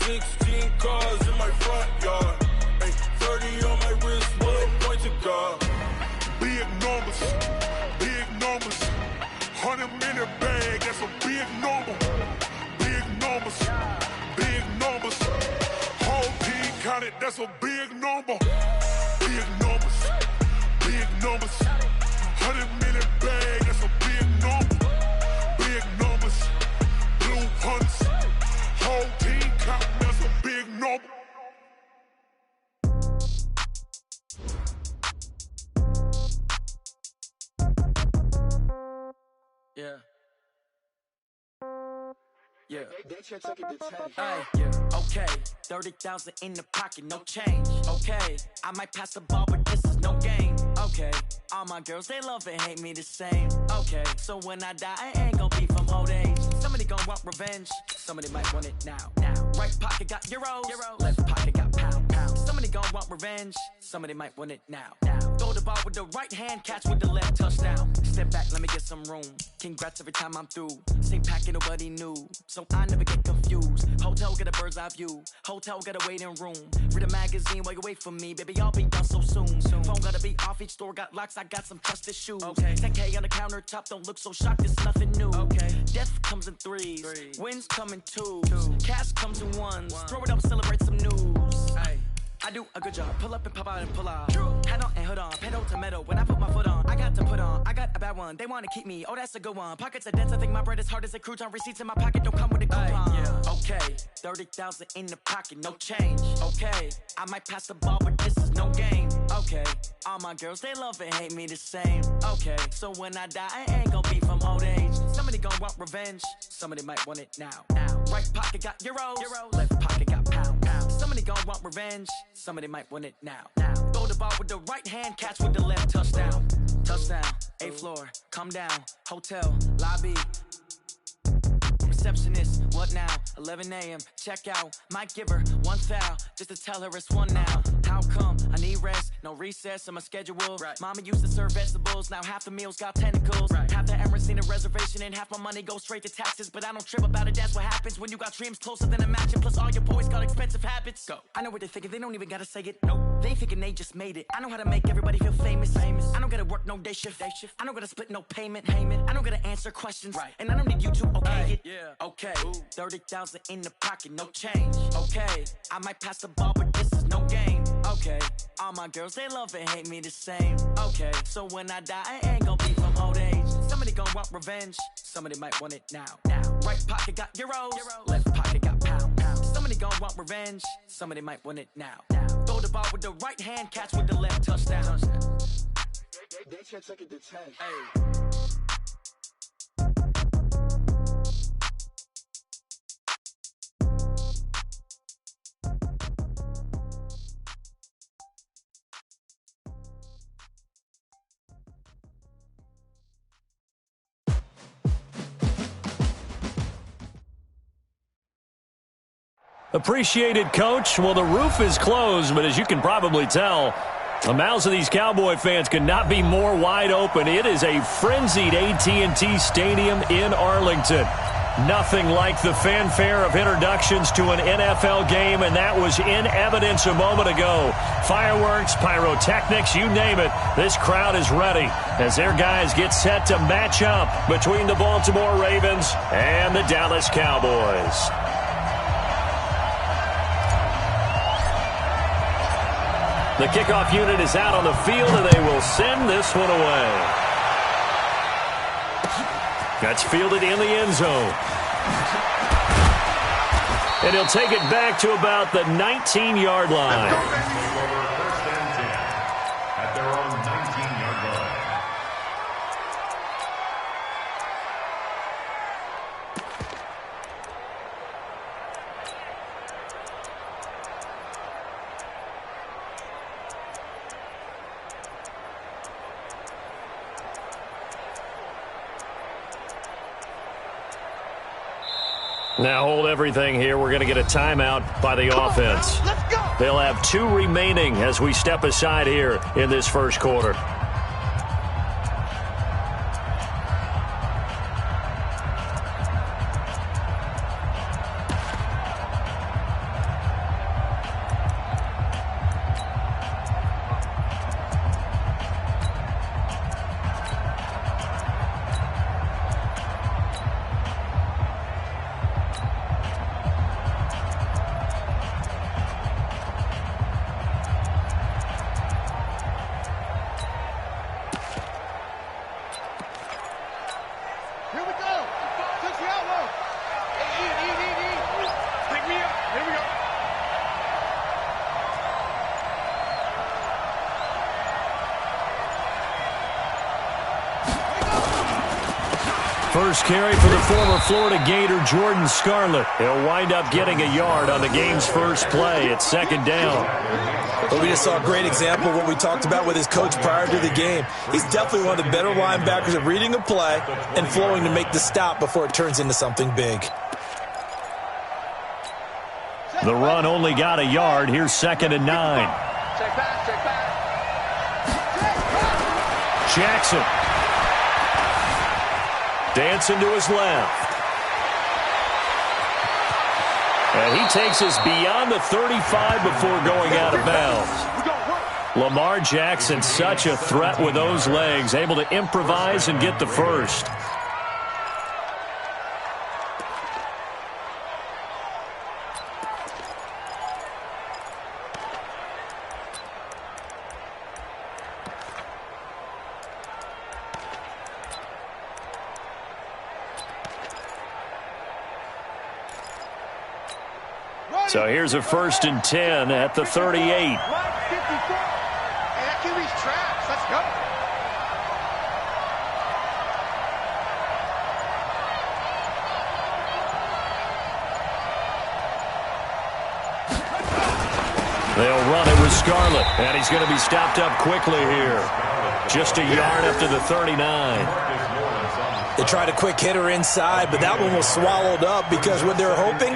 16 cars in my front yard. Ay, 30 on my wrist, bullet point to God. Big numbers, big numbers. 100-minute bag, that's a big number. Big numbers, big numbers. Whole team counted, that's a big number. Big numbers, big numbers. 100-minute bag, that's a big number. Big numbers, blue hunts. Whole team counting, that's a big number. Yeah. Yeah. Yeah. Okay. 30,000 in the pocket, no change. Okay. I might pass the ball, but this is no game. Okay. All my girls, they love and hate me the same. Okay. So when I die, I ain't gonna be from old age. Somebody gonna want revenge. Somebody might want it now. Right pocket got euros. Left pocket got pounds. Somebody gonna want revenge. Somebody might want it now. Throw the ball with the right hand, catch with the left, touchdown. Step back, let me get some room. Congrats every time I'm through. Same packet, nobody knew. So I never get confused. Hotel get a bird's eye view. Hotel got a waiting room. Read a magazine while you wait for me. Baby, I'll be done so soon. Phone gotta be off, each store got locks. I got some trusted shoes. 10K on the countertop, don't look so shocked, it's nothing new. Death comes in threes. Wins come in twos. Cash comes in ones. Throw it up, celebrate some news. I do a good job. Pull up and pop out and pull out. Hat on and hood on. Pedal to metal. When I put my foot on, I got to put on. I got a bad one. They want to keep me. Oh, that's a good one. Pockets are dense. I think my bread is hard as a crouton. Receipts in my pocket don't come with a coupon. Okay. 30,000 in the pocket. No change. Okay. I might pass the ball, but this is no game. Okay. All my girls, they love and hate me the same. Okay. So when I die, I ain't gonna be from old age. Somebody gonna want revenge. Somebody might want it now. Right pocket got euros. Left pocket got pounds. Somebody gonna want revenge. Somebody might want it now. Throw the ball with the right hand, catch with the left, touchdown. Touchdown, 8th floor, come down, hotel, lobby. Receptionist, what now? 11 a.m., check out. Might give her one foul, just to tell her it's one now. How come? I need rest, no recess in my schedule. Mama used to serve vegetables, now half the meals got tentacles. Half the Emirates need a reservation and half my money goes straight to taxes. But I don't trip about it, that's what happens when you got dreams closer than a match. And plus all your boys got expensive habits. Go. I know what they're thinking, they don't even gotta say it. Nope. They thinking they just made it. I know how to make everybody feel famous. I don't gotta work no day shift. I don't gotta split no payment. I don't gotta answer questions. And I don't need you to okay it. Okay, 30,000 in the pocket, no change. Okay, I might pass the ball, but this is no game. Okay, all my girls, they love and hate me the same. Okay, so when I die, I ain't gonna be from old age. Somebody gonna want revenge. Somebody might want it now. Right pocket got euros. Left pocket got pounds. Somebody gonna want revenge. Somebody might want it now. Throw the ball with the right hand, catch with the left, touchdown. They can't take it to 10. Appreciated, Coach. Well, the roof is closed, but as you can probably tell, the mouths of these Cowboy fans could not be more wide open. It is a frenzied AT&T Stadium in Arlington. Nothing like the fanfare of introductions to an NFL game, and that was in evidence a moment ago. Fireworks, pyrotechnics, you name it. This crowd is ready as their guys get set to match up between the Baltimore Ravens and the Dallas Cowboys. The kickoff unit is out on the field, and they will send this one away. That's fielded in the end zone. And he'll take it back to about the 19-yard line. Now hold everything here. We're going to get a timeout by the offense. They'll have 2 remaining as we step aside here in this first quarter. First carry for the former Florida Gator, Jordan Scarlett. He'll wind up getting a yard on the game's first play at second down. Well, we just saw a great example of what we talked about with his coach prior to the game. He's definitely one of the better linebackers at reading a play and flowing to make the stop before it turns into something big. The run only got a yard. Here's 2nd and 9. Check back, check back. Jackson. Dancing to his left. And he takes us beyond the 35 before going out of bounds. Lamar Jackson, such a threat with those legs, able to improvise and get the first. So here's a 1st and 10 at the 38. Hey, that QB's trash. Let's go. They'll run it with Scarlett, and he's going to be stopped up quickly here. Just a yard up to the 39. They tried a quick hitter inside, but that one was swallowed up because what they're hoping,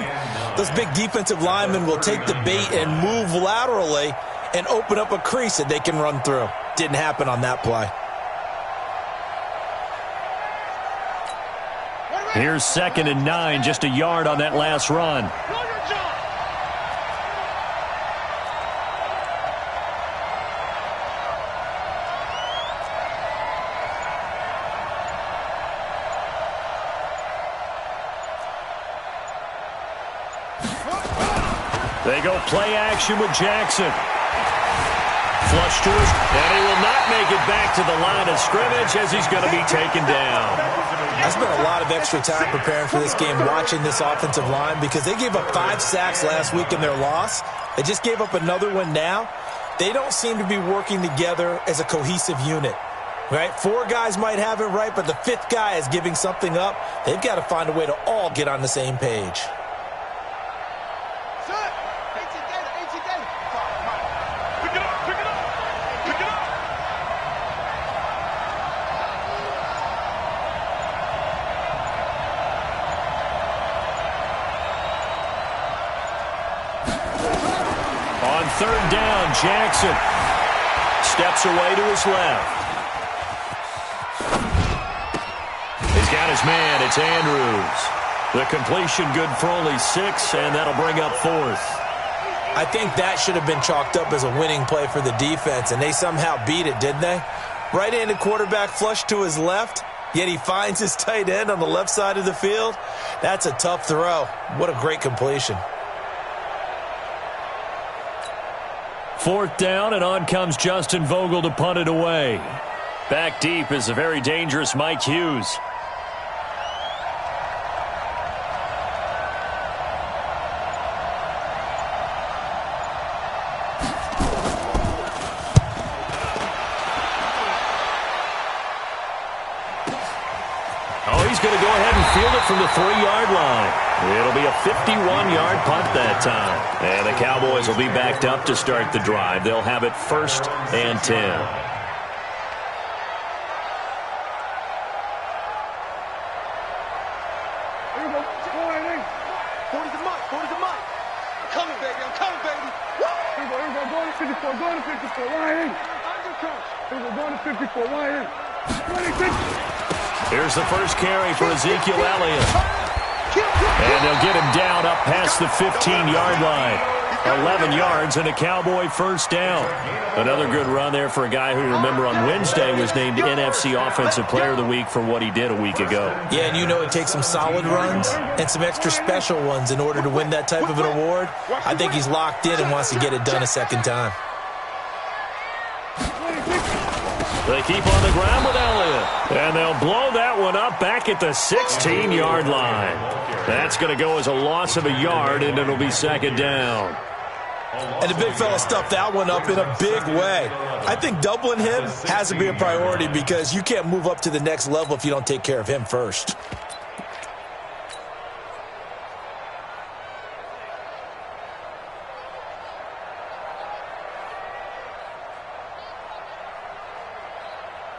those big defensive linemen will take the bait and move laterally and open up a crease that they can run through. Didn't happen on that play. Here's 2nd and 9, just a yard on that last run. They go play action with Jackson. Flush to his, and he will not make it back to the line of scrimmage as he's going to be taken down. I spent a lot of extra time preparing for this game watching this offensive line because they gave up 5 sacks last week in their loss. They just gave up another one now. They don't seem to be working together as a cohesive unit. Right? 4 guys might have it right, but the 5th guy is giving something up. They've got to find a way to all get on the same page. On 3rd down, Jackson steps away to his left. He's got his man. It's Andrews. The completion good for only 6, and that'll bring up 4th. I think that should have been chalked up as a winning play for the defense, and they somehow beat it, didn't they? Right-handed quarterback flush to his left, yet he finds his tight end on the left side of the field. That's a tough throw. What a great completion. 4th down, and on comes Justin Vogel to punt it away. Back deep is a very dangerous Mike Hughes. He's going to go ahead and field it from the 3-yard line. It'll be a 51-yard punt that time. And the Cowboys will be backed up to start the drive. They'll have it 1st and 10. Here's the first carry for Ezekiel Elliott. And they'll get him down up past the 15-yard line. 11 yards and a Cowboy 1st down. Another good run there for a guy who, remember, on Wednesday was named NFC Offensive Player of the Week for what he did a week ago. Yeah, and you know it takes some solid runs and some extra special ones in order to win that type of an award. I think he's locked in and wants to get it done a second time. They keep on the ground with Elliott. And they'll blow that one up back at the 16-yard line. That's going to go as a loss of a yard, and it'll be 2nd down. And the big fella stuffed that one up in a big way. I think doubling him has to be a priority because you can't move up to the next level if you don't take care of him first.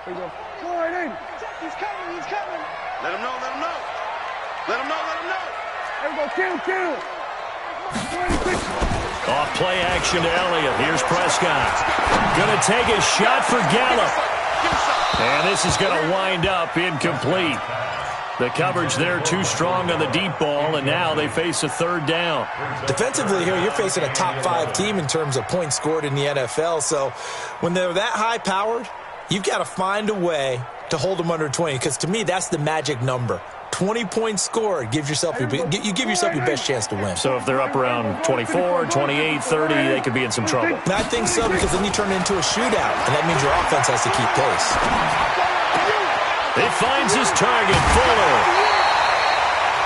Here we go. Forward in. He's coming. He's coming. Let him know. Let him know. Let him know. Let him know. Here we go. Kill. 26. Off play action to Elliott. Here's Prescott. Going to take a shot for Gallup. And this is going to wind up incomplete. The coverage there too strong on the deep ball, and now they face a third down. Defensively here, you're facing a top 5 team in terms of points scored in the NFL. So when they're that high-powered, you've got to find a way to hold them under 20, because to me, that's the magic number. 20 points scored, you give yourself your best chance to win. So if they're up around 24, 28, 30, they could be in some trouble. And I think so, because then you turn it into a shootout, and that means your offense has to keep pace. He finds his target, Fuller.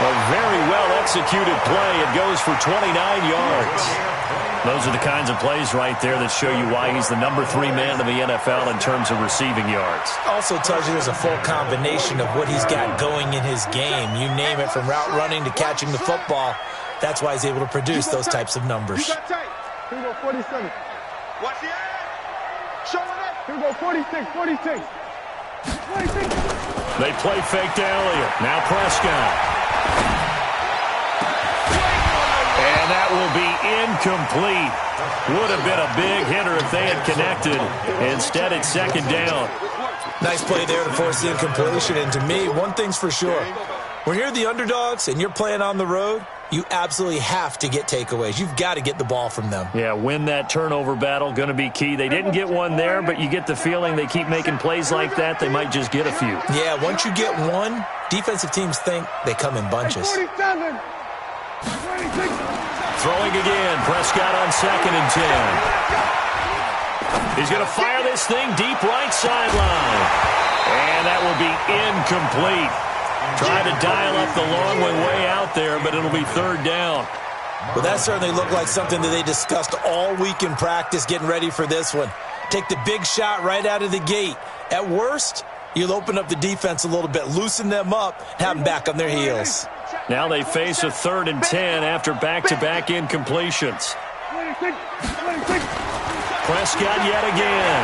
A very well-executed play. It goes for 29 yards. Those are the kinds of plays right there that show you why he's the number 3 man in the NFL in terms of receiving yards. Also tells you there's a full combination of what he's got going in his game. You name it, from route running to catching the football. That's why he's able to produce those types of numbers. Here we go. 47. Watch the eye. Show it up. Here we go. 46. 46. 46. They play fake to Elliott. Now Prescott. And that will be incomplete. Would have been a big hitter if they had connected. Instead, it's second down. Nice play there to force the incompletion. And to me, one thing's for sure. When you're the underdogs and you're playing on the road, you absolutely have to get takeaways. You've got to get the ball from them. Yeah, win that turnover battle, going to be key. They didn't get one there, but you get the feeling they keep making plays like that, they might just get a few. Yeah, once you get one, defensive teams think they come in bunches. 47. 26. Throwing again, Prescott on 2nd and 10. He's going to fire this thing deep right sideline. And that will be incomplete. Trying to dial up the long way out there, but it'll be third down. Well, that certainly looked like something that they discussed all week in practice getting ready for this one. Take the big shot right out of the gate. At worst, you'll open up the defense a little bit, loosen them up, have them back on their heels. Now they face a 3rd and 10 after back-to-back incompletions. 26. 26. Prescott yet again.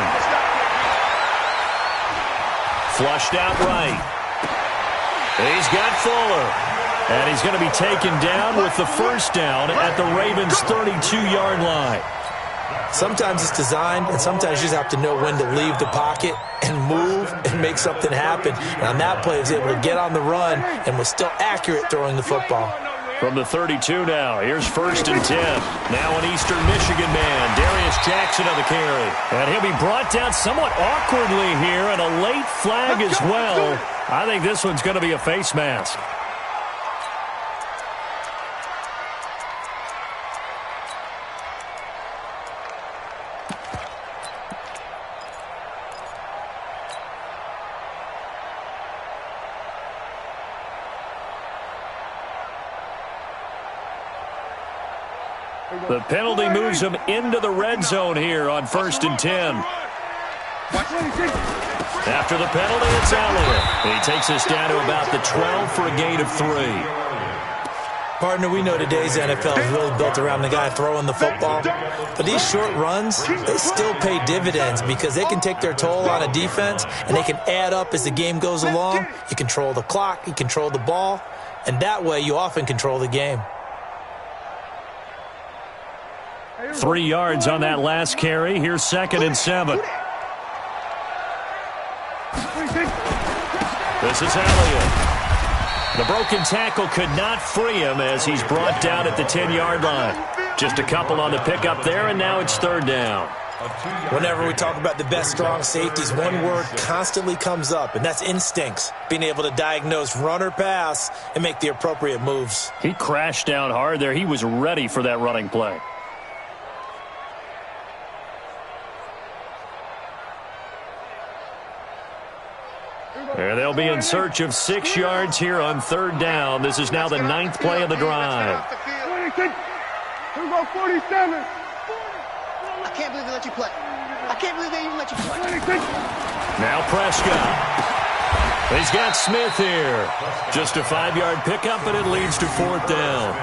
Flushed out right. He's got Fuller. And he's going to be taken down with the first down at the Ravens' 32-yard line. Sometimes it's designed, and sometimes you just have to know when to leave the pocket and move and make something happen. And on that play, he was able to get on the run and was still accurate throwing the football. From the 32 now, here's 1st and 10. Now an Eastern Michigan man, Darius Jackson on the carry. And he'll be brought down somewhat awkwardly here, and a late flag as well. I think this one's going to be a face mask. The penalty moves him into the red zone here on 1st and 10. After the penalty, it's Elliott. He takes us down to about the 12 for a gain of 3. Partner, we know today's NFL is really built around the guy throwing the football. But these short runs, they still pay dividends because they can take their toll on a defense, and they can add up as the game goes along. You control the clock, you control the ball, and that way you often control the game. 3 yards on that last carry. Here's 2nd and 7. This is Elliott. The broken tackle could not free him as he's brought down at the 10-yard line. Just a couple on the pickup there, and now it's 3rd down. Whenever we talk about the best strong safeties, one word constantly comes up, and that's instincts. Being able to diagnose run or pass and make the appropriate moves. He crashed down hard there. He was ready for that running play. And they'll be in search of 6 yards here on 3rd down. This is now the 9th play of the drive. 26. Here we go, 47. I can't believe they let you play. I can't believe they even let you play. Now Prescott. He's got Smith here. Just a 5-yard pickup, and it leads to 4th down.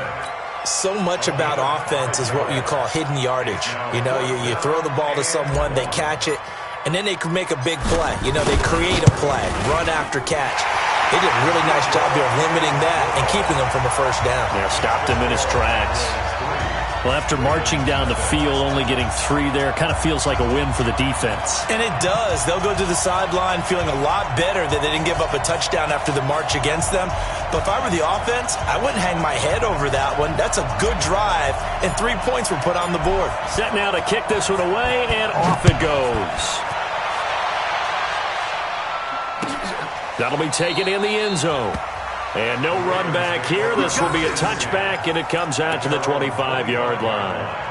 So much about offense is what you call hidden yardage. You know, you throw the ball to someone, they catch it, and then they can make a big play. You know, they create a play, run after catch. They did a really nice job here of limiting that and keeping them from a first down. Yeah, stopped him in his tracks. Well, after marching down the field, only getting 3 there, kind of feels like a win for the defense. And it does. They'll go to the sideline feeling a lot better that they didn't give up a touchdown after the march against them. But if I were the offense, I wouldn't hang my head over that one. That's a good drive, and 3 points were put on the board. Set now to kick this one away, and off it goes. That'll be taken in the end zone. And no run back here. This will be a touchback, and it comes out to the 25-yard line.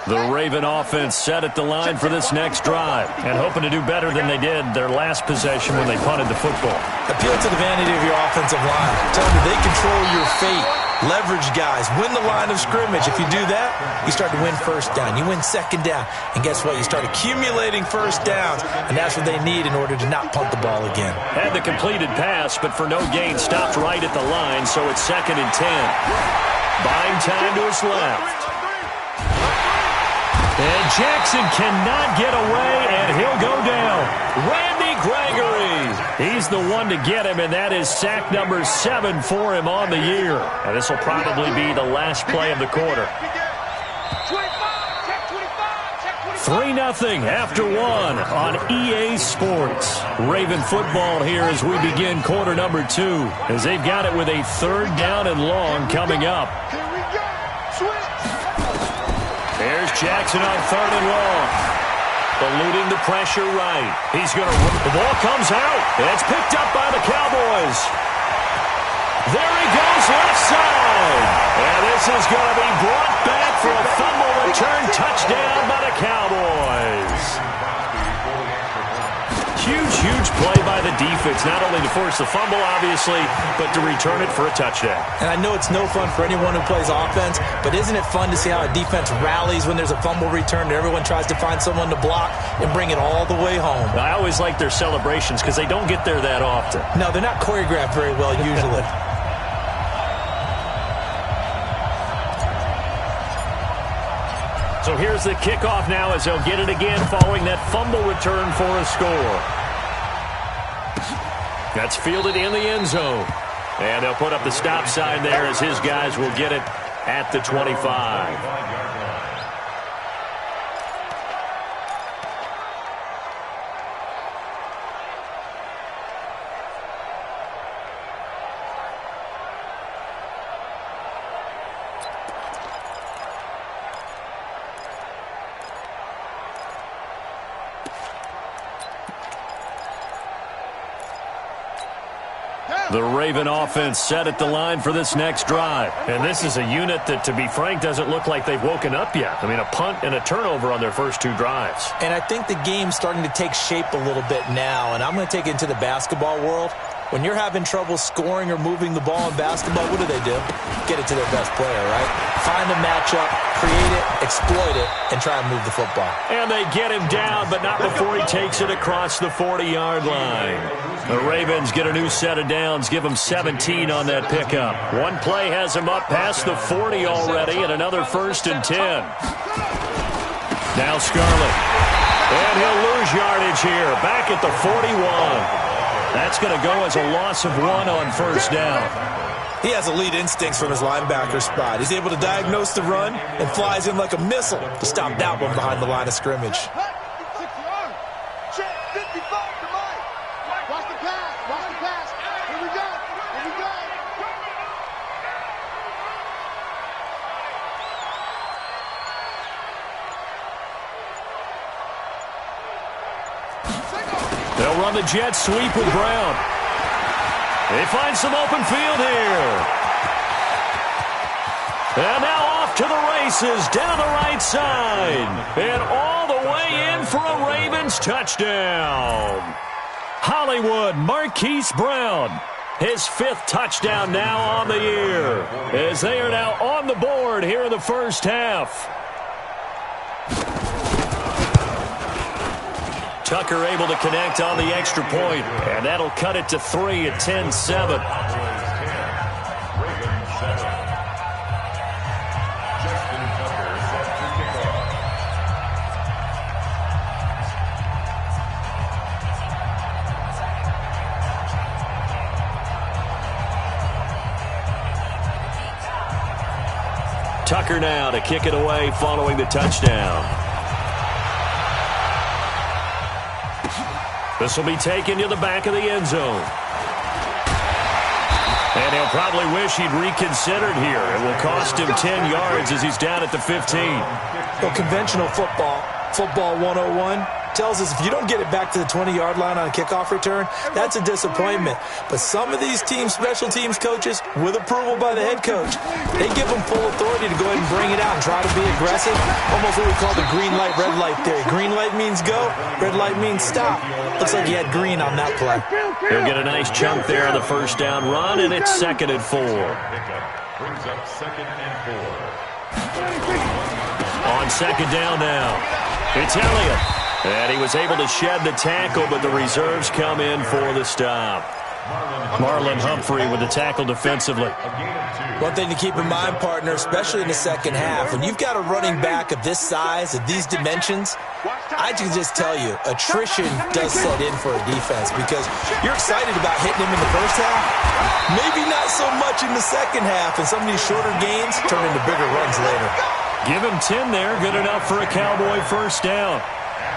The Raven offense set at the line for this next drive and hoping to do better than they did their last possession when they punted the football. Appeal to the vanity of your offensive line. Tell them they control your fate. Leverage guys. Win the line of scrimmage. If you do that, you start to win first down. You win second down. And guess what? You start accumulating first downs, and that's what they need in order to not punt the ball again. Had the completed pass, but for no gain, stopped right at the line, so it's 2nd and 10. Buying time to his left. And Jackson cannot get away, and he'll go down. Randy Gregory. He's the one to get him, and that is sack number 7 for him on the year. And this will probably be the last play of the quarter. 3-0 after 1 on EA Sports. Raven football here as we begin quarter number 2, as they've got it with a 3rd down and long coming up. There's Jackson on 3rd and long. Eluding the pressure right. He's going to... The ball comes out. It's picked up by the Cowboys. There he goes, left side. And this is going to be brought back for a fumble return touchdown by the Cowboys. Huge play by the defense, not only to force the fumble, obviously, but to return it for a touchdown. And I know it's no fun for anyone who plays offense, but isn't it fun to see how a defense rallies when there's a fumble return and everyone tries to find someone to block and bring it all the way home? I always like their celebrations because they don't get there that often. No, they're not choreographed very well usually. So here's the kickoff now as they'll get it again following that fumble return for a score. That's fielded in the end zone. And they'll put up the stop sign there as his guys will get it at the 25. The Raven offense set at the line for this next drive. And this is a unit that, to be frank, doesn't look like they've woken up yet. I mean, a punt and a turnover on their first 2 drives. And I think the game's starting to take shape a little bit now. And I'm going to take it into the basketball world. When you're having trouble scoring or moving the ball in basketball, what do? Get it to their best player, right? Find a matchup, create it, exploit it, and try and move the football. And they get him down, but not before he takes it across the 40-yard line. The Ravens get a new set of downs, give him 17 on that pickup. One play has him up past the 40 already, and another 1st and 10. Now Scarlett. And he'll lose yardage here, back at the 41. That's going to go as a loss of 1 on first down. He has elite instincts from his linebacker spot. He's able to diagnose the run and flies in like a missile to stop that one behind the line of scrimmage. They'll run the jet sweep with Brown. They find some open field here. And now off to the races down the right side. And all the way in for a Ravens touchdown. Hollywood Marquise Brown. His 5th touchdown now on the year. As they are now on the board here in the first half. Tucker able to connect on the extra point, and that'll cut it to 3 at 10-7. Tucker now to kick it away following the touchdown. This will be taken to the back of the end zone. And he'll probably wish he'd reconsidered here. It will cost him 10 yards as he's down at the 15. Well, conventional football 101, tells us if you don't get it back to the 20-yard line on a kickoff return, that's a disappointment. But some of these teams, special teams coaches, with approval by the head coach, they give them full authority to go ahead and bring it out and try to be aggressive. Almost what we call the green light, red light theory. Green light means go, red light means stop. Looks like he had green on that play. He'll get a nice chunk there on the first down run, and it's 2nd and 4. Brings up 2nd and 4. On 2nd down now, it's Elliott. And he was able to shed the tackle, but the reserves come in for the stop. Marlon Humphrey with the tackle defensively. One thing to keep in mind, partner, especially in the second half, when you've got a running back of this size, of these dimensions, I can just tell you, attrition does set in for a defense because you're excited about hitting him in the first half, maybe not so much in the second half, and some of these shorter gains turn into bigger runs later. Give him 10 there, good enough for a Cowboy first down.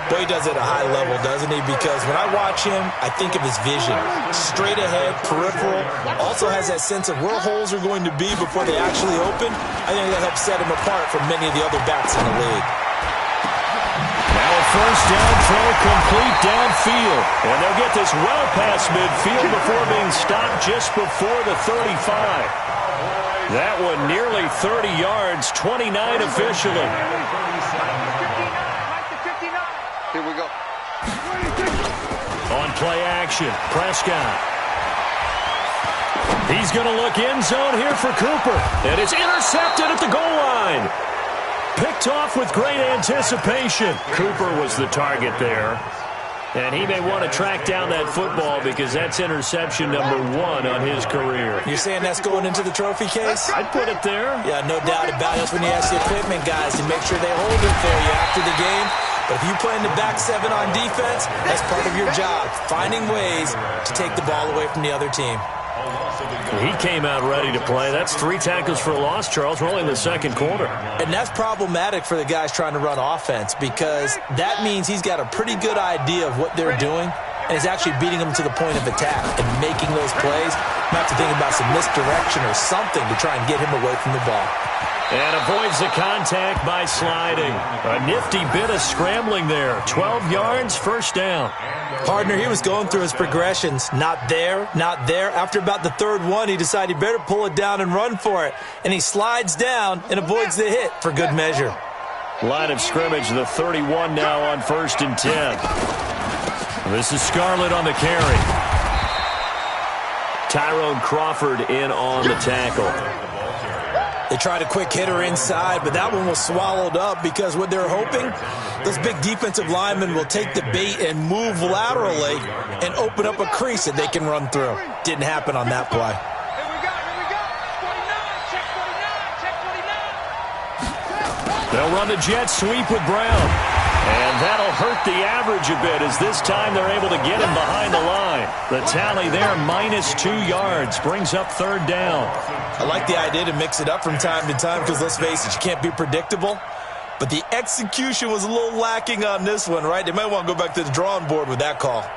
Boy, he does it at a high level, doesn't he? Because when I watch him, I think of his vision. Straight ahead, peripheral. Also has that sense of where holes are going to be before they actually open. I think that helps set him apart from many of the other backs in the league. Now a first down throw complete downfield. And they'll get this well past midfield before being stopped just before the 35. That one nearly 30 yards, 29 officially. Here we go. On play action, Prescott. He's going to look end zone here for Cooper. And it's intercepted at the goal line. Picked off with great anticipation. Cooper was the target there. And he may want to track down that football because that's interception number 1 on his career. You're saying that's going into the trophy case? I'd put it there. Yeah, no doubt about it. That's when you ask the equipment guys to make sure they hold it for you after the game. But if you play in the back 7 on defense, that's part of your job, finding ways to take the ball away from the other team. He came out ready to play. That's 3 tackles for a loss, Charles. We're only in the second quarter. And that's problematic for the guys trying to run offense because that means he's got a pretty good idea of what they're doing and is actually beating them to the point of attack and making those plays. You have to think about some misdirection or something to try and get him away from the ball. And avoids the contact by sliding. A nifty bit of scrambling there. 12 yards, first down. Partner, he was going through his progressions. Not there, not there. After about the 3rd one, he decided he better pull it down and run for it. And he slides down and avoids the hit for good measure. Line of scrimmage, the 31 now on 1st and 10. This is Scarlett on the carry. Tyrone Crawford in on the tackle. They tried a quick hitter inside, but that one was swallowed up because what they're hoping, those big defensive linemen will take the bait and move laterally and open up a crease that they can run through. Didn't happen on that play. Here we go. 49, check 49, check 49. They'll run the jet sweep with Brown. And that'll hurt the average a bit as this time they're able to get him behind the line. The tally there, -2 yards, brings up 3rd down. I like the idea to mix it up from time to time because, let's face it, you can't be predictable. But the execution was a little lacking on this one, right? They might want to go back to the drawing board with that call. Here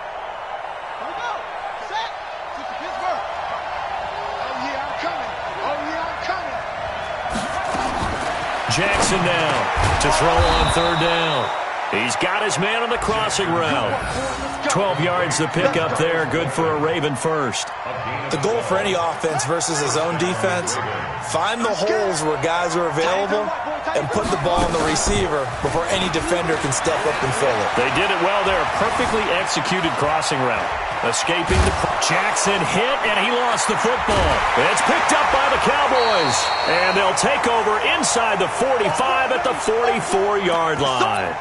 we go. Set. Get to Pittsburgh. Oh, yeah, I'm coming. Oh, yeah, I'm coming. Jackson now to throw on 3rd down. He's got his man on the crossing route. 12 yards to pick up there. Good for a Raven first. The goal for any offense versus his own defense, find the holes where guys are available and put the ball on the receiver before any defender can step up and fill it. They did it well there. Perfectly executed crossing route. Escaping the Jackson hit, and he lost the football. It's picked up by the Cowboys, and they'll take over inside the 45 at the 44-yard line.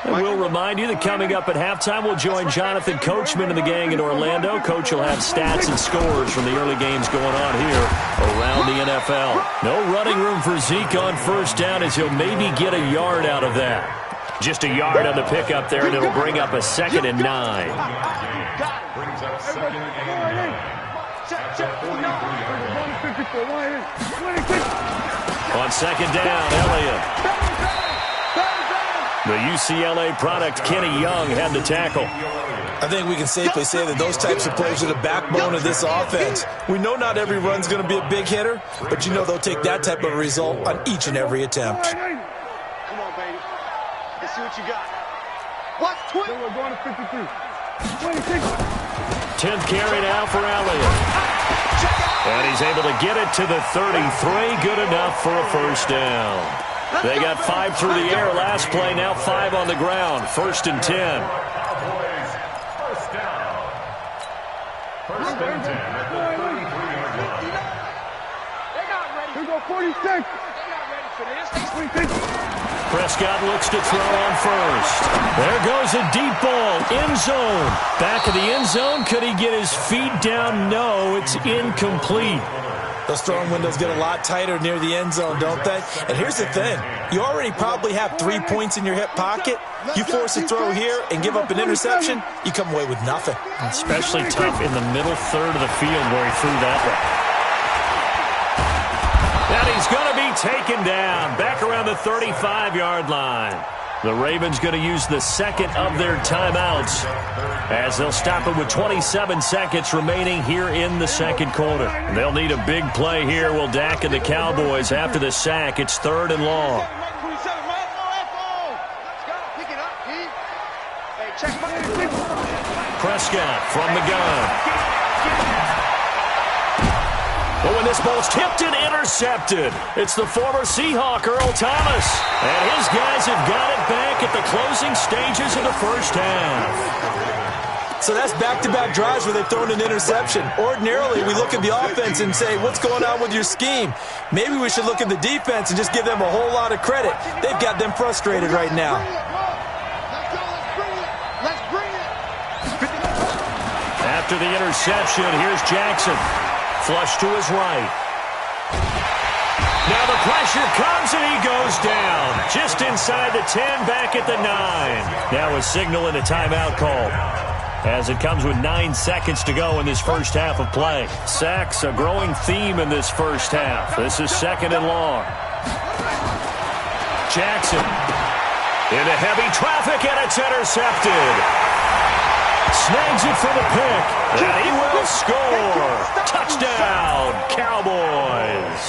And we'll remind you that coming up at halftime, we'll join Jonathan Coachman and the gang in Orlando. Coach will have stats and scores from the early games going on here around the NFL. No running room for Zeke on first down as he'll maybe get a yard out of that. Just a yard on the pickup there, and it'll bring up a 2nd and 9. On 2nd down, Elliott. The UCLA product, Kenny Young, had the tackle. I think we can safely say that those types of players are the backbone of this offense. We know not every run's going to be a big hitter, but you know they'll take that type of result on each and every attempt. Come on, baby. Let's see what you got. Watch 20. We're going to 53. 26. 10th carry now for Elliott. And he's able to get it to the 33. Good enough for a first down. They got 5 through the air last play, now 5 on the ground. 1st and 10. First down. First and 10 at the 33-yard line. They're not ready. Here we go, 46. They're not ready for this. 26. Prescott looks to throw on first. There goes a deep ball, end zone. Back of the end zone, could he get his feet down? No, it's incomplete. Those throwing windows get a lot tighter near the end zone, don't they? And here's the thing. You already probably have 3 points in your hip pocket. You force a throw here and give up an interception, you come away with nothing. Especially tough in the middle third of the field where he threw that one. And he's going to be taken down back around the 35-yard line. The Ravens going to use the second of their timeouts as they'll stop it with 27 seconds remaining here in the second quarter. They'll need a big play here. Will Dak and the Cowboys after the sack. It's 3rd and long. Prescott from the gun. But when this ball's tipped and intercepted, it's the former Seahawk, Earl Thomas. And his guys have got it back at the closing stages of the first half. So that's back-to-back drives where they've thrown an interception. Ordinarily, we look at the offense and say, what's going on with your scheme? Maybe we should look at the defense and just give them a whole lot of credit. They've got them frustrated right now. After the interception, here's Jackson. Flush to his right. Now the pressure comes and he goes down. Just inside the 10, back at the 9. Now a signal and a timeout call as it comes with 9 seconds to go in this first half of play. Sacks, a growing theme in this first half. This is 2nd and long. Jackson into heavy traffic, and it's intercepted. Snags it for the pick, and he will score. Touchdown, Cowboys.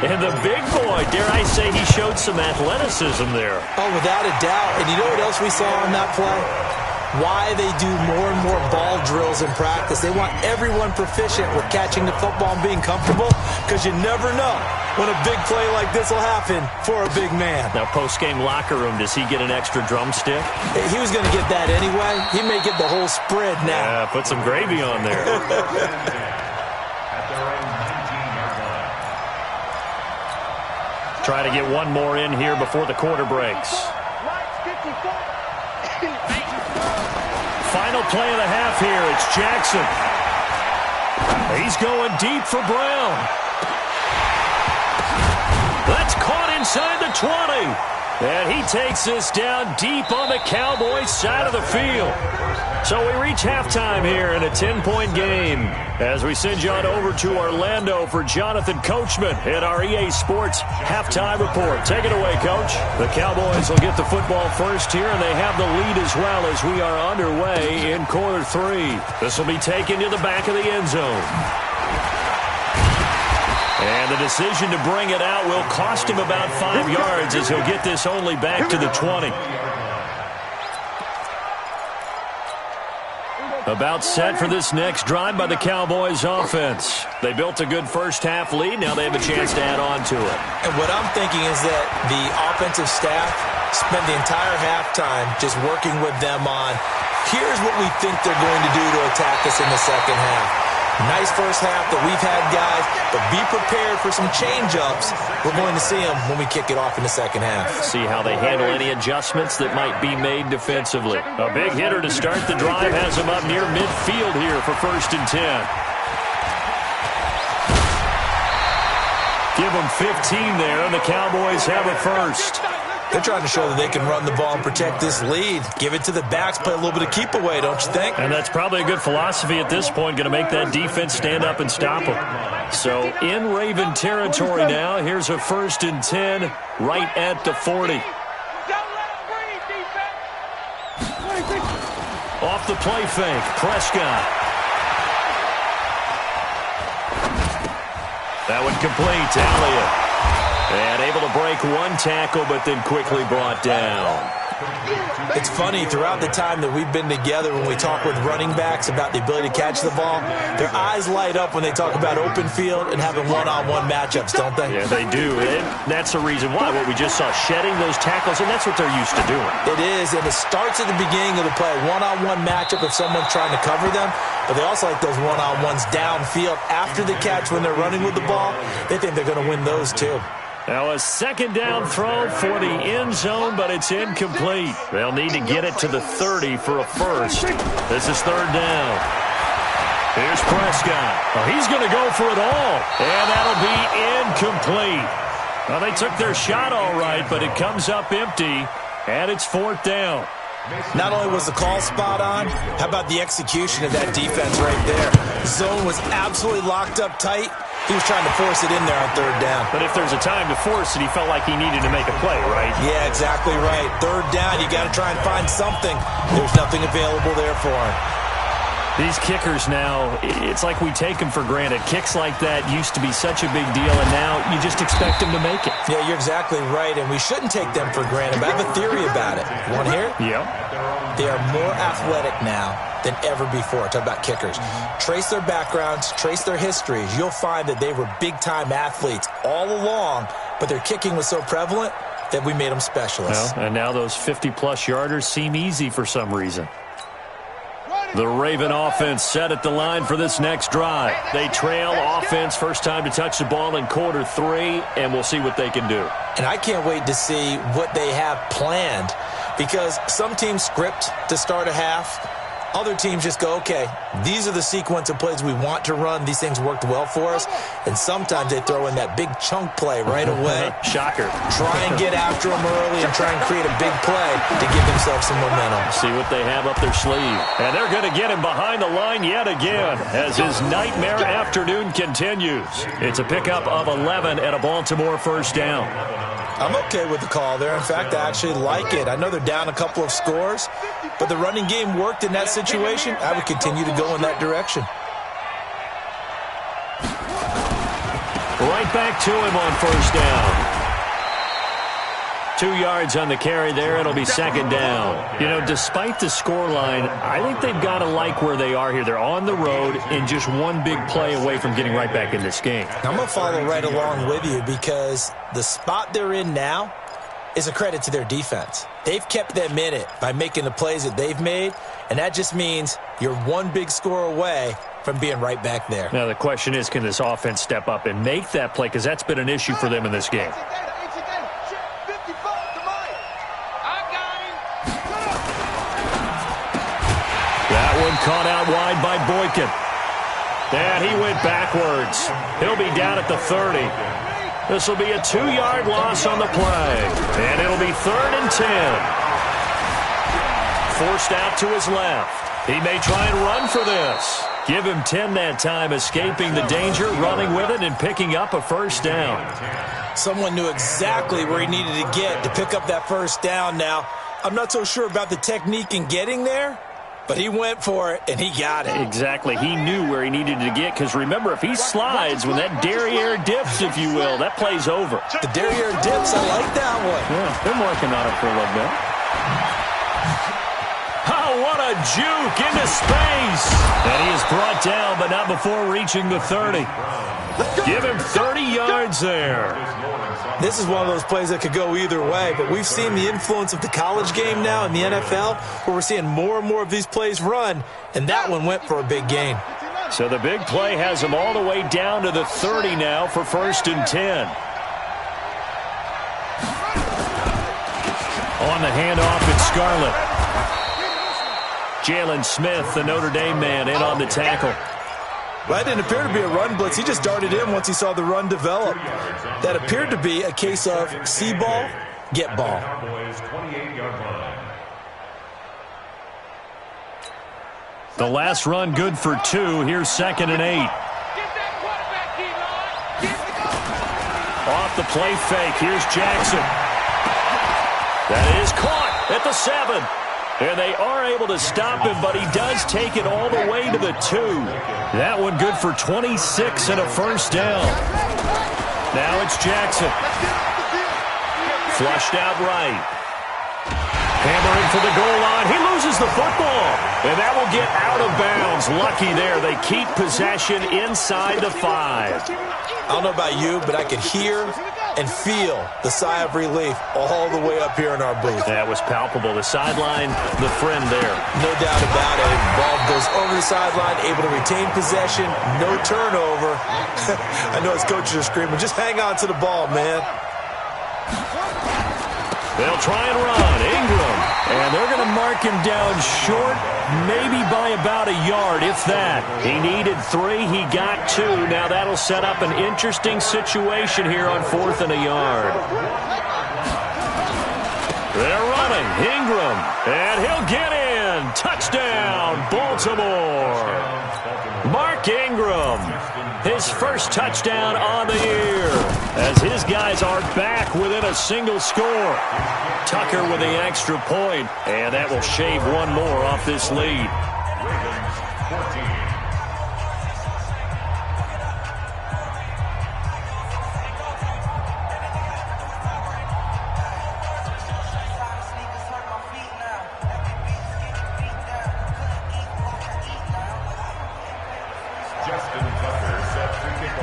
And the big boy, dare I say, he showed some athleticism there. Oh, without a doubt. And you know what else we saw on that play? Why they do more and more ball drills in practice. They want everyone proficient with catching the football and being comfortable, because you never know when a big play like this will happen for a big man. Now, post-game locker room, does he get an extra drumstick? He was going to get that anyway. He may get the whole spread now. Yeah, put some gravy on there. Try to get one more in here before the quarter breaks. Final play of the half here. It's Jackson. He's going deep for Brown. That's caught inside the 20. And he takes this down deep on the Cowboys side of the field. So we reach halftime here in a 10-point game as we send you on over to Orlando for Jonathan Coachman at our EA Sports Halftime Report. Take it away, Coach. The Cowboys will get the football first here, and they have the lead as well as we are underway in quarter 3. This will be taken to the back of the end zone. And the decision to bring it out will cost him about 5 yards as he'll get this only back to the 20. About set for this next drive by the Cowboys offense. They built a good first-half lead. Now they have a chance to add on to it. And what I'm thinking is that the offensive staff spent the entire halftime just working with them on, here's what we think they're going to do to attack us in the second half. Nice first half that we've had, guys, but be prepared for some change-ups. We're going to see them when we kick it off in the second half. See how they handle any adjustments that might be made defensively. A big hitter to start the drive has them up near midfield here for 1st and 10. Give them 15 there, and the Cowboys have a first. They're trying to show that they can run the ball and protect this lead. Give it to the backs, play a little bit of keep away, don't you think? And that's probably a good philosophy at this point, going to make that defense stand up and stop them. So in Raven territory now, here's a 1st and 10 right at the 40. Off the play fake, Prescott. That one complete to Elliott. And able to break one tackle, but then quickly brought down. It's funny, throughout the time that we've been together, when we talk with running backs about the ability to catch the ball, their eyes light up when they talk about open field and having one-on-one matchups, don't they? Yeah, they do. And that's the reason why. What we just saw, shedding those tackles, and that's what they're used to doing. It is, and it starts at the beginning of the play. One-on-one matchup if someone's trying to cover them, but they also like those one-on-ones downfield after the catch when they're running with the ball. They think they're going to win those, too. Now a second down throw for the end zone, but it's incomplete. They'll need to get it to the 30 for a first. This is 3rd down. Here's Prescott. Oh, he's going to go for it all, and that'll be incomplete. Well, they took their shot all right, but it comes up empty, and it's 4th down. Not only was the call spot on, how about the execution of that defense right there? Zone was absolutely locked up tight. He was trying to force it in there on 3rd down. But if there's a time to force it, he felt like he needed to make a play, right? Yeah, exactly right. 3rd down, you got to try and find something. There's nothing available there for him. These kickers now, it's like we take them for granted. Kicks like that used to be such a big deal, and now you just expect them to make it. Yeah, you're exactly right, and we shouldn't take them for granted, but I have a theory about it. You want to hear it? Yeah. They are more athletic now than ever before. Talk about kickers. Trace their backgrounds, trace their histories. You'll find that they were big-time athletes all along, but their kicking was so prevalent that we made them specialists. Well, and now those 50-plus yarders seem easy for some reason. The Raven offense set at the line for this next drive. They trail offense, first time to touch the ball in quarter 3, and we'll see what they can do. And I can't wait to see what they have planned, because some teams script to start a half. Other teams just go, okay, these are the sequence of plays we want to run. These things worked well for us. And sometimes they throw in that big chunk play right away. Shocker. Try and get after them early and try and create a big play to give themselves some momentum. See what they have up their sleeve. And they're going to get him behind the line yet again as his nightmare afternoon continues. It's a pickup of 11 and a Baltimore 1st down. I'm okay with the call there. In fact, I actually like it. I know they're down a couple of scores, but the running game worked in that situation. I would continue to go in that direction. Right back to him on 1st down. 2 yards on the carry there. It'll be 2nd down. You know, despite the scoreline, I think they've got to like where they are here. They're on the road and just one big play away from getting right back in this game. I'm going to follow right along with you because the spot they're in now is a credit to their defense. They've kept them in it by making the plays that they've made, and that just means you're one big score away from being right back there. Now, the question is, can this offense step up and make that play? Because that's been an issue for them in this game. That one caught out wide by Boykin. And he went backwards. He'll be down at the 30. This will be a 2-yard loss on the play. And it'll be 3rd and 10. Forced out to his left. He may try and run for this. Give him 10 that time, escaping the danger, running with it, and picking up a 1st down. Someone knew exactly where he needed to get to pick up that 1st down now. I'm not so sure about the technique in getting there, But he went for it, and he got it. Exactly. He knew where he needed to get, because remember, if he slides, when that derriere dips, if you will, that play's over. The derriere dips, I like that one. Yeah, been working on it for a little bit. Oh, what a juke into space. And he is brought down, but not before reaching the 30. Give him 30 yards there. This is one of those plays that could go either way, but we've seen the influence of the college game now in the NFL, where we're seeing more and more of these plays run, and that one went for a big gain. So the big play has him all the way down to the 30 now for 1st and 10. On the handoff, it's Scarlett. Jalen Smith, the Notre Dame man, in on the tackle. That didn't appear to be a run blitz. He just darted in once he saw the run develop. That appeared to be a case of see ball, get ball. The last run good for 2. Here's 2nd and 8. Off the play fake. Here's Jackson. That is caught at the 7. And they are able to stop him, but he does take it all the way to the 2. That one good for 26 and a 1st down. Now it's Jackson. Flushed out right. Hammering for the goal line. He loses the football. And that will get out of bounds. Lucky there. They keep possession inside the 5. I don't know about you, but I could hear and feel the sigh of relief all the way up here in our booth. That was palpable. The sideline, the friend there. No doubt about it. Ball goes over the sideline, able to retain possession, no turnover. I know his coaches are screaming, just hang on to the ball, man. They'll try and run. Ingram. And they're going to mark him down short, maybe by about a yard, if that. He needed 3. He got 2. Now that'll set up an interesting situation here on 4th and a yard. They're running. Ingram. And he'll get in. Touchdown, Baltimore. Mark Ingram. His first touchdown on the year, as his guys are back within a single score. Tucker with the extra point, and that will shave one more off this lead.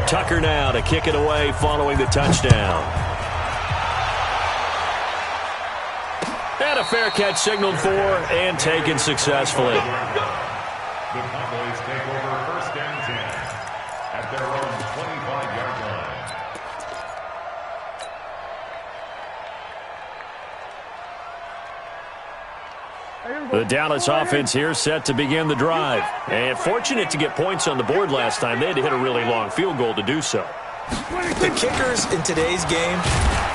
Tucker now to kick it away following the touchdown. And a fair catch signaled for and taken successfully. The Cowboys take over 1st and 10 at their own 25-yard line. The Dallas offense here set to begin the drive. And fortunate to get points on the board last time. They had to hit a really long field goal to do so. The kickers in today's game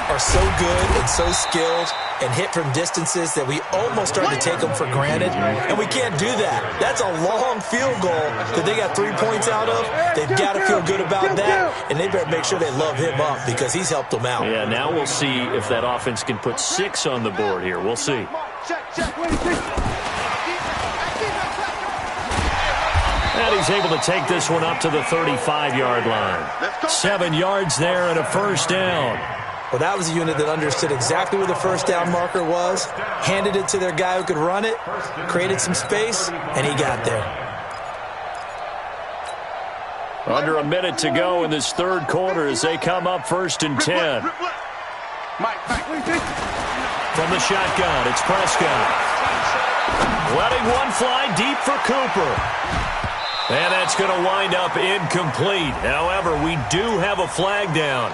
are so good and so skilled and hit from distances that we almost start to take them for granted, and we can't do that. That's a long field goal that they got 3 points out of. They've got to feel good about that, and they better make sure they love him up because he's helped them out. Yeah, now we'll see if that offense can put 6 on the board here. We'll see. And he's able to take this one up to the 35-yard line. 7 yards there and a 1st down. Well, that was a unit that understood exactly where the 1st down marker was, handed it to their guy who could run it, created some space, and he got there. Under a minute to go in this 3rd quarter as they come up 1st and 10. From the shotgun, it's Prescott. Letting one fly deep for Cooper. And that's going to wind up incomplete. However, we do have a flag down.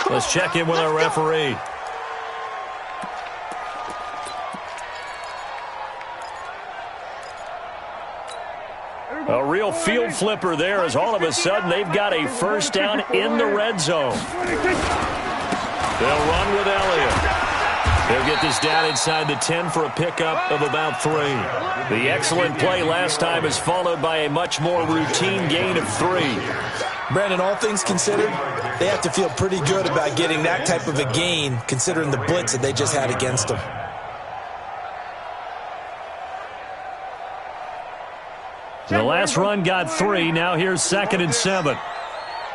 Let's check in with our referee. A real field flipper there, as all of a sudden they've got a 1st down in the red zone. They'll run with Elliott. They'll get this down inside the 10 for a pickup of about 3. The excellent play last time is followed by a much more routine gain of 3. Brandon, all things considered, they have to feel pretty good about getting that type of a gain considering the blitz that they just had against them. The last run got 3. Now here's 2nd and 7.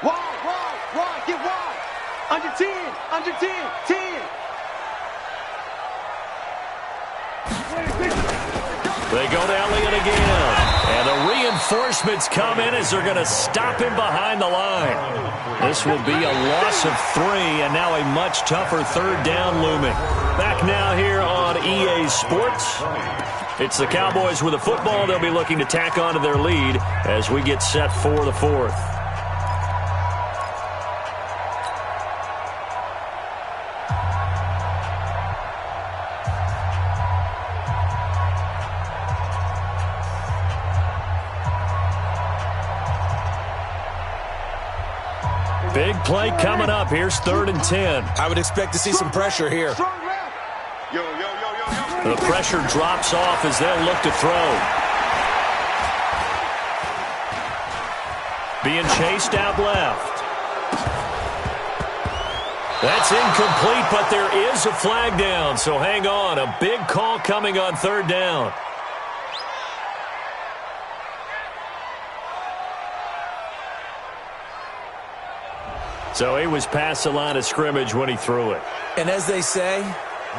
Wide, get wide. Under 10, 10. They go to Elliott again. And the reinforcements come in as they're going to stop him behind the line. This will be a loss of 3, and now a much tougher 3rd down looming. Back now here on EA Sports. It's the Cowboys with the football. They'll be looking to tack on to their lead as we get set for the 4th. Big play coming up. Here's 3rd and 10. I would expect to see some pressure here. The pressure drops off as they'll look to throw. Being chased out left. That's incomplete, but there is a flag down, so hang on. A big call coming on 3rd down. So he was past the line of scrimmage when he threw it. And as they say,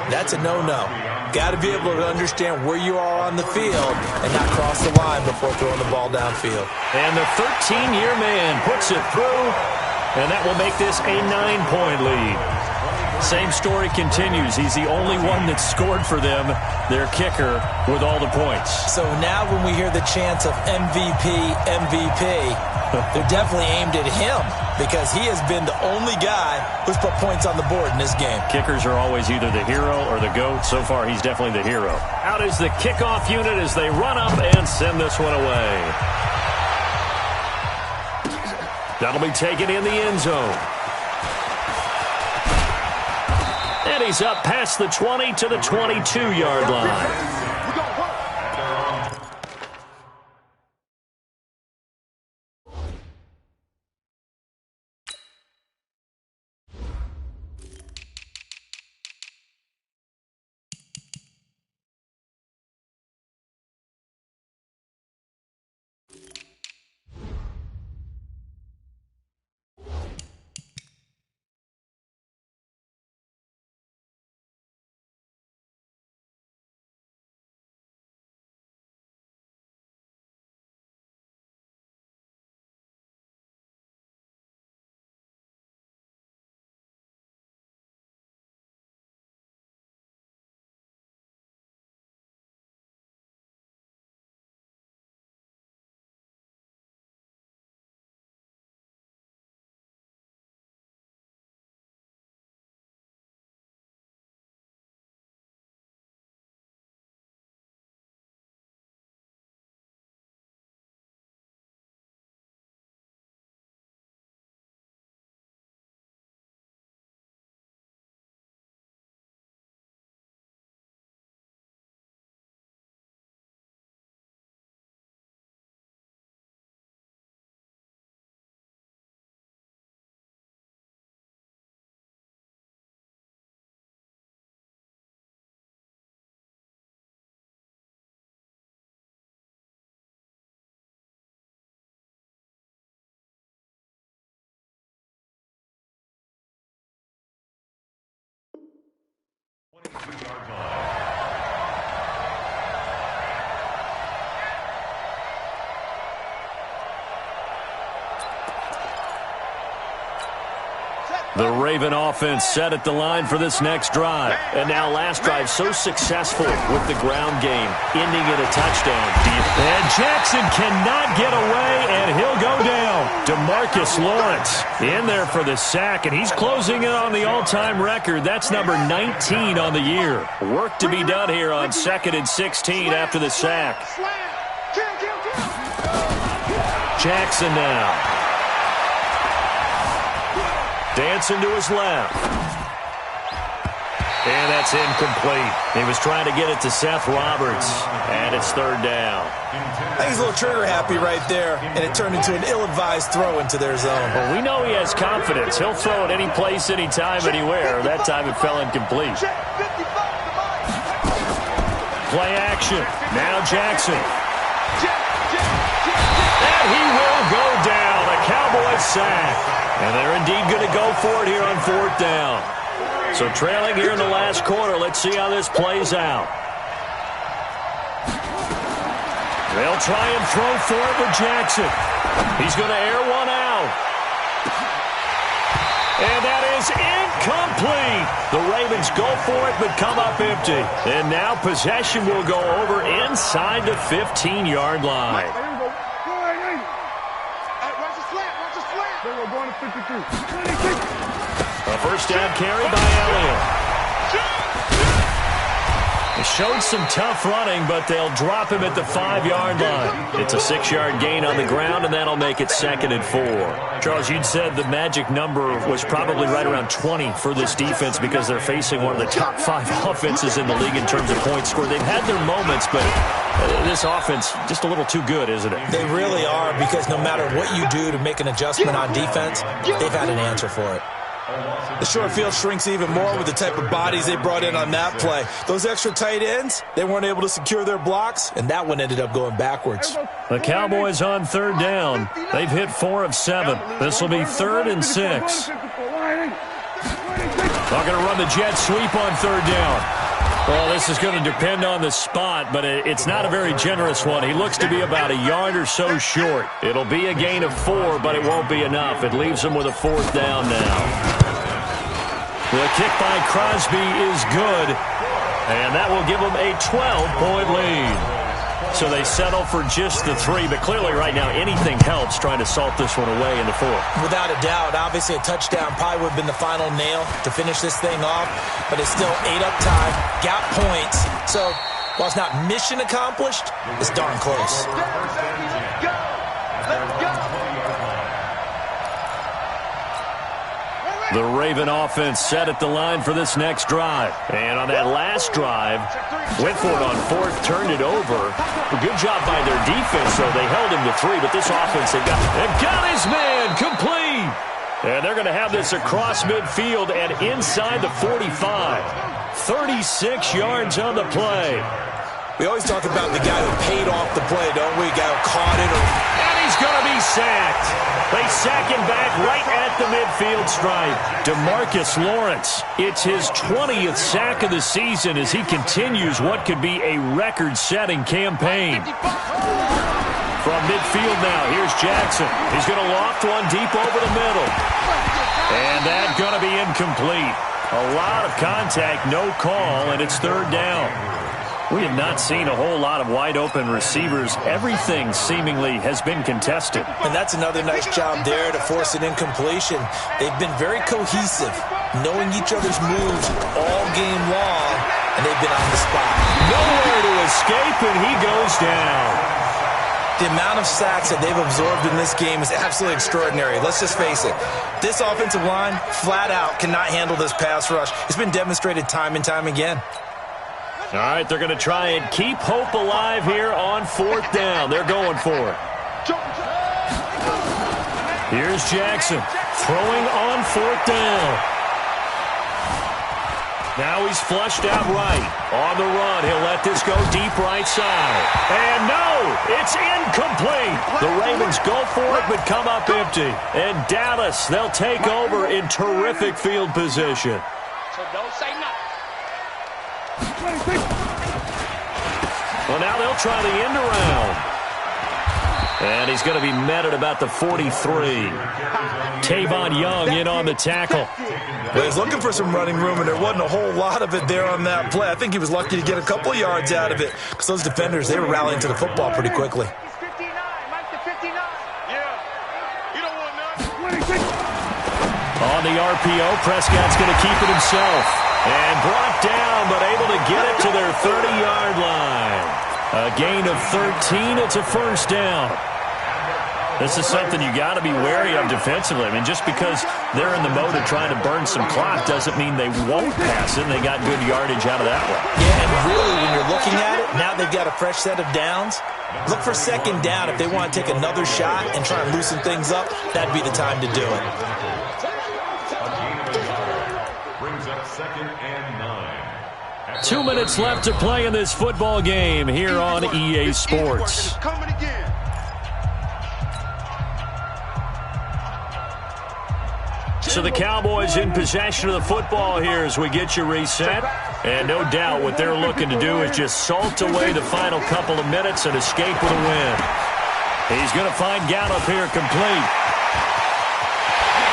that's a no-no. Got to be able to understand where you are on the field and not cross the line before throwing the ball downfield. And the 13-year man puts it through, and that will make this a 9-point lead. Same story continues. He's the only one that scored for them, their kicker, with all the points. So now when we hear the chants of MVP, they're definitely aimed at him because he has been the only guy who's put points on the board in this game. Kickers are always either the hero or the GOAT. So far, he's definitely the hero. Out is the kickoff unit as they run up and send this one away. That'll be taken in the end zone. And he's up past the 20 to the 22-yard line. The Raven offense set at the line for this next drive. And now last drive so successful with the ground game, ending in a touchdown. And Jackson cannot get away, and he'll go down. DeMarcus Lawrence in there for the sack, and he's closing in on the all-time record. That's number 19 on the year. Work to be done here on 2nd and 16 after the sack. Jackson now. Dancing to his left. And that's incomplete. He was trying to get it to Seth Roberts, and it's 3rd down. I think he's a little trigger happy right there, and it turned into an ill-advised throw into their zone. Well, we know he has confidence. He'll throw it any place, anytime, anywhere. That time it fell incomplete. Play action. Now Jackson. And he will go down. A Cowboys sack. And they're indeed going to go for it here on 4th down. So trailing here in the last quarter. Let's see how this plays out. They'll try and throw for it with Jackson. He's going to air one out. And that is incomplete. The Ravens go for it but come up empty. And now possession will go over inside the 15-yard line. A first down carry by Elliott. They showed some tough running, but they'll drop him at the 5-yard line. It's a 6-yard gain on the ground, and that'll make it 2nd and 4. Charles, you'd said the magic number was probably right around 20 for this defense because they're facing one of the top 5 offenses in the league in terms of points scored. They've had their moments, but this offense just a little too good, isn't it? They really are, because no matter what you do to make an adjustment on defense, they've had an answer for it. The short field shrinks even more with the type of bodies they brought in on that play. Those extra tight ends, they weren't able to secure their blocks, and that one ended up going backwards. The Cowboys on 3rd down. They've hit 4 of 7. This will be 3rd and 6. Not going to run the jet sweep on 3rd down. Well, this is going to depend on the spot, but it's not a very generous one. He looks to be about a yard or so short. It'll be a gain of 4, but it won't be enough. It leaves him with a 4th down now. The kick by Crosby is good, and that will give them a 12-point lead. So they settle for just the 3, but clearly right now anything helps trying to salt this one away in the 4th. Without a doubt, obviously a touchdown probably would have been the final nail to finish this thing off, but it's still 8 up time, got points. So while it's not mission accomplished, it's darn close. The Raven offense set at the line for this next drive. And on that last drive, went for it on 4th, turned it over. A good job by their defense, though. They held him to 3, but this offense, they've got his man complete. And they're going to have this across midfield and inside the 45. 36 yards on the play. We always talk about the guy who paid off the play, don't we? The guy who caught it. And he's going to be sacked. They sack him back right at the midfield stripe. DeMarcus Lawrence, it's his 20th sack of the season as he continues what could be a record-setting campaign. From midfield now, here's Jackson. He's going to loft one deep over the middle. And that's going to be incomplete. A lot of contact, no call, and it's 3rd down. We have not seen a whole lot of wide-open receivers. Everything seemingly has been contested. And that's another nice job there to force an incompletion. They've been very cohesive, knowing each other's moves all game long, and they've been on the spot. Nowhere to escape, and he goes down. The amount of sacks that they've absorbed in this game is absolutely extraordinary. Let's just face it. This offensive line, flat out, cannot handle this pass rush. It's been demonstrated time and time again. All right, they're going to try and keep hope alive here on 4th down. They're going for it. Here's Jackson throwing on 4th down. Now he's flushed out right. On the run, he'll let this go deep right side. And no, it's incomplete. The Ravens go for it but come up empty. And Dallas, they'll take over in terrific field position. So don't say nothing. Well, now they'll try the end around. And he's going to be met at about the 43. Tavon Young in on the tackle. Well, he's looking for some running room, and there wasn't a whole lot of it there on that play. I think he was lucky to get a couple yards out of it because those defenders, they were rallying to the football pretty quickly. On the RPO, Prescott's going to keep it himself. And brought down, but able to get it to their 30-yard line. A gain of 13. It's a first down. This is something you got to be wary of defensively. I mean, just because they're in the mode of trying to burn some clock doesn't mean they won't pass it. And they got good yardage out of that one. Yeah, and really, when you're looking at it, now they've got a fresh set of downs. Look for 2nd down. If they want to take another shot and try and loosen things up, that'd be the time to do it. Brings up 2nd and 9. 2 minutes left to play in this football game here on EA Sports. So the Cowboys in possession of the football here as we get you reset. And no doubt what they're looking to do is just salt away the final couple of minutes and escape with a win. He's going to find Gallup here complete.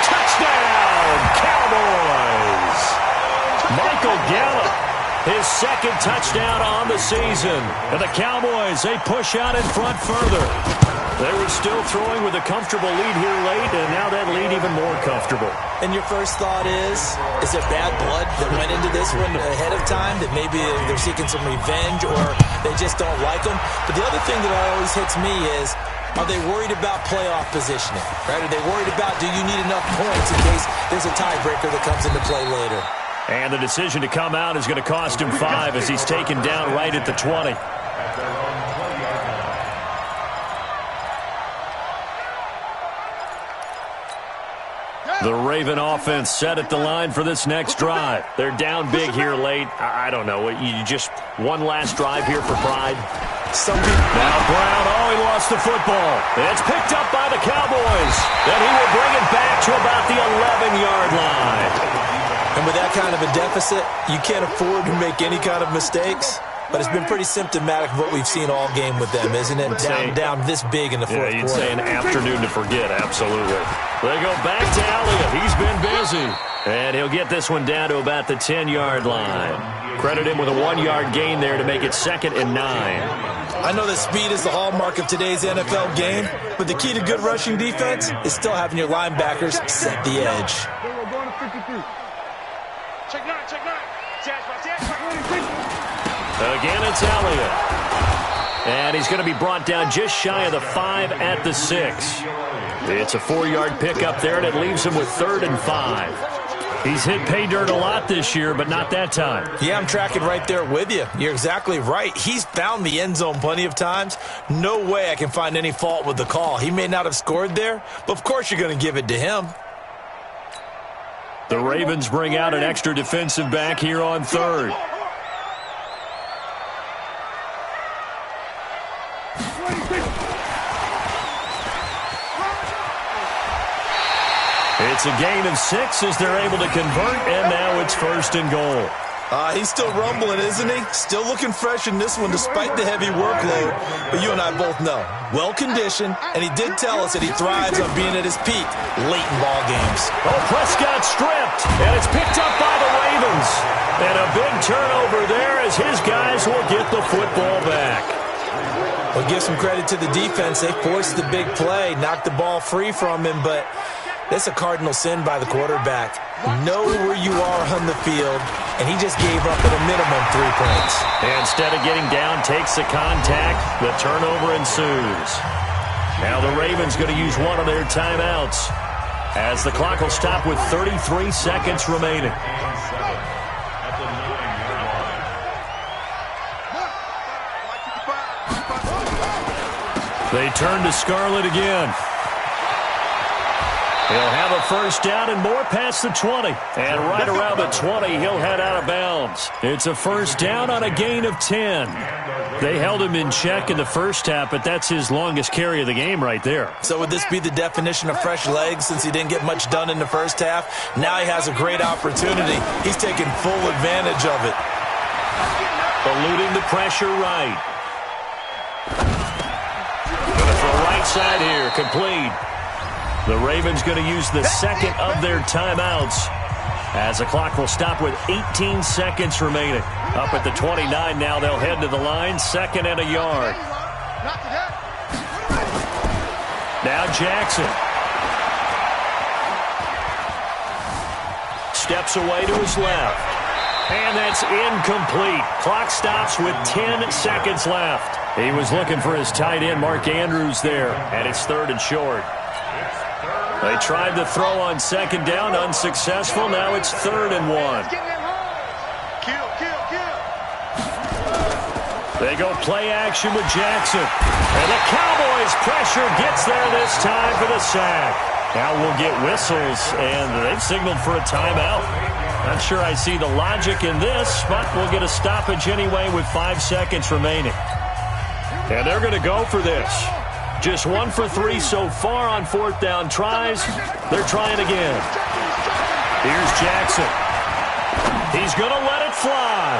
Touchdown, Cowboys! Michael Gallup, his second touchdown on the season. And the Cowboys, they push out in front further. They were still throwing with a comfortable lead here late, and now that lead even more comfortable. And your first thought is it bad blood that went into this one ahead of time, that maybe they're seeking some revenge or they just don't like them? But the other thing that always hits me is, are they worried about playoff positioning? Right? Are they worried about, do you need enough points in case there's a tiebreaker that comes into play later? And the decision to come out is going to cost him 5 as he's taken down right at the 20. The Raven offense set at the line for this next drive. They're down big here late. I don't know. You just one last drive here for pride. Some people. Now Brown, he lost the football. It's picked up by the Cowboys. Then he will bring it back to about the 11-yard line. And with that kind of a deficit, you can't afford to make any kind of mistakes. But it's been pretty symptomatic of what we've seen all game with them, isn't it? Down this big in the fourth quarter. You'd say an afternoon to forget, absolutely. They go back to Elliott. He's been busy. And he'll get this one down to about the 10-yard line. Credit him with a 1-yard gain there to make it 2nd and 9. I know that speed is the hallmark of today's NFL game, but the key to good rushing defense is still having your linebackers set the edge. Check 9, check 9. Again, it's Elliott. And he's going to be brought down just shy of the 5 at the 6. It's a 4-yard pickup there, and it leaves him with 3rd and 5. He's hit pay dirt a lot this year, but not that time. Yeah, I'm tracking right there with you. You're exactly right. He's found the end zone plenty of times. No way I can find any fault with the call. He may not have scored there, but of course you're going to give it to him. The Ravens bring out an extra defensive back here on 3rd. It's a gain of 6 as they're able to convert, and now it's 1st and goal. He's still rumbling, isn't he? Still looking fresh in this one despite the heavy workload. But you and I both know, well-conditioned, and he did tell us that he thrives on being at his peak late in ball games. Prescott stripped, and it's picked up by the Ravens. And a big turnover there as his guys will get the football back. Well, give some credit to the defense. They forced the big play, knocked the ball free from him, but that's a cardinal sin by the quarterback. Know where you are on the field, and he just gave up at a minimum 3 points. Instead of getting down, takes the contact. The turnover ensues. Now the Ravens going to use one of their timeouts as the clock will stop with 33 seconds remaining. They turn to Scarlett again. He'll have a 1st down and more past the 20. And right around the 20, he'll head out of bounds. It's a 1st down on a gain of 10. They held him in check in the first half, but that's his longest carry of the game right there. So would this be the definition of fresh legs since he didn't get much done in the first half? Now he has a great opportunity. He's taking full advantage of it. Eluding the pressure right. Going to throw right side here, complete. The Ravens going to use the 2nd of their timeouts as the clock will stop with 18 seconds remaining. Up at the 29 now, they'll head to the line, 2nd and a yard. Now Jackson. Steps away to his left. And that's incomplete. Clock stops with 10 seconds left. He was looking for his tight end, Mark Andrews, there, and it's 3rd and short. They tried to throw on 2nd down, unsuccessful. Now it's 3rd and 1. They go play action with Jackson. And the Cowboys pressure gets there this time for the sack. Now we'll get whistles, and they've signaled for a timeout. Not sure I see the logic in this, but we'll get a stoppage anyway with 5 seconds remaining. And they're going to go for this. Just 1 for 3 so far on 4th down tries. They're trying again. Here's Jackson. He's going to let it fly.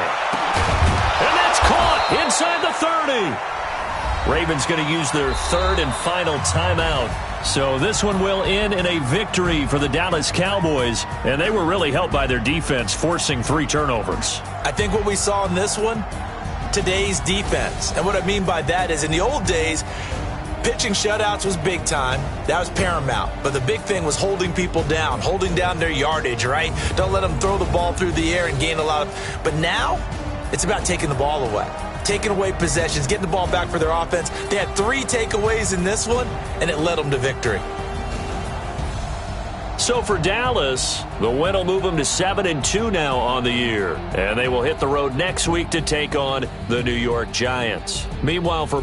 And that's caught inside the 30. Ravens going to use their third and final timeout. So this one will end in a victory for the Dallas Cowboys, and they were really helped by their defense, forcing 3 turnovers. I think what we saw in this one, today's defense. And what I mean by that is in the old days, pitching shutouts was big time. That was paramount. But the big thing was holding people down, holding down their yardage, right? Don't let them throw the ball through the air and gain a lot of... But now, it's about taking the ball away. Taking away possessions, getting the ball back for their offense. They had 3 takeaways in this one, and it led them to victory. So for Dallas, the win will move them to 7-2 now on the year. And they will hit the road next week to take on the New York Giants. Meanwhile, for